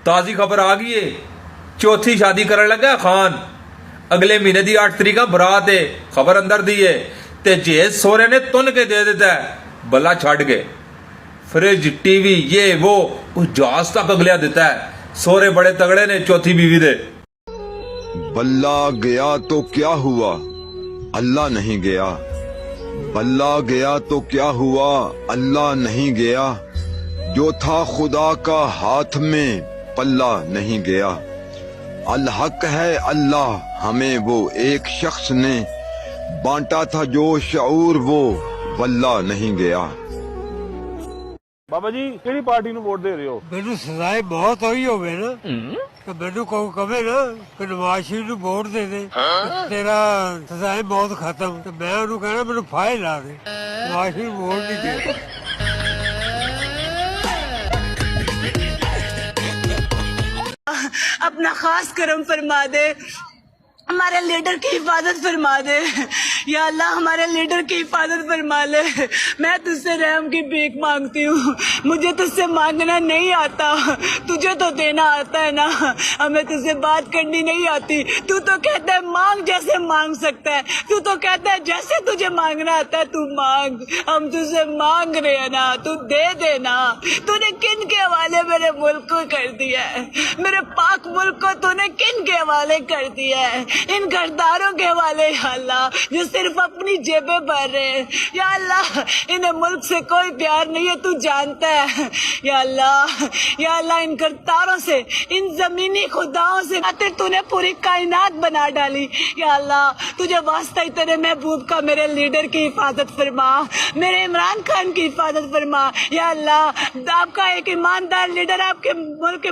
ताजी खबर आ गई है, चौथी शादी करने लगा खान। अगले महीने की 8 तरीक बरात है। खबर अंदर दी है ते जेज सोरे ने तुन के दे देता है बल्ला छड़ के। फ्रिज टीवी ये वो जहाज तक अगलिया देता है। सोरे बड़े तगड़े ने चौथी बीवी दे। बल्ला गया तो क्या हुआ, अल्लाह नहीं गया। बल्ला गया तो क्या हुआ, अल्लाह नहीं गया। जो था खुदा का हाथ में पल्ला नहीं गया। अल हक है अल्लाह हमें वो एक शख्स ने बांटा था जो शऊर वो बल्ला नहीं गया। बाबा जी केड़ी पार्टी नु वोट दे रहे हो? मैनू सजाए बहुत हुई होवे ना तो मैनू को कहे ना कि नवाज शरीफ नु वोट दे दे तेरा सजाए बहुत खत्म, तो मैं उन्हें कहना मैनू फाइल ला दे, नवाज शरीफ वोट नहीं दे। अपना खास करम फरमा दे, हमारे लीडर की हिफाजत फरमा दे या अल्लाह, हमारे लीडर की हिफाजत फरमा ले। मैं तुझसे रहम की भीख मांगती हूँ, मुझे तुझसे मांगना नहीं आता, तुझे तो देना आता है ना। हमें तुझसे बात करनी नहीं आती। तू तो कहता है मांग जैसे मांग सकता है, तू तो कहता है जैसे तुझे मांगना आता है तू मांग। हम तुझसे मांग रहे हैं ना, तू दे देना। तूने किन के हवाले मेरे मुल्क को कर दिया है, मेरे पाक मुल्क को तूने किन के हवाले कर दिया है? इन गद्दारों के हवाले या अल्लाह, जो सिर्फ अपनी जेबें भर रहे हैं। या अल्लाह, इन्हें मुल्क से कोई प्यार नहीं है, तू जानता है। या अल्लाह, या अल्लाह, इन गद्दारों से, इन जमीनी खुदाओं से खातिर तूने पूरी कायनात बना डाली। या अल्लाह, तुझे वास्ता ही तेरे महबूब का मेरे लीडर की हिफाजत फरमा, मेरे इमरान खान की हिफाजत फरमा। या अल्लाह, आपका एक ईमानदार लीडर आपके मुल्क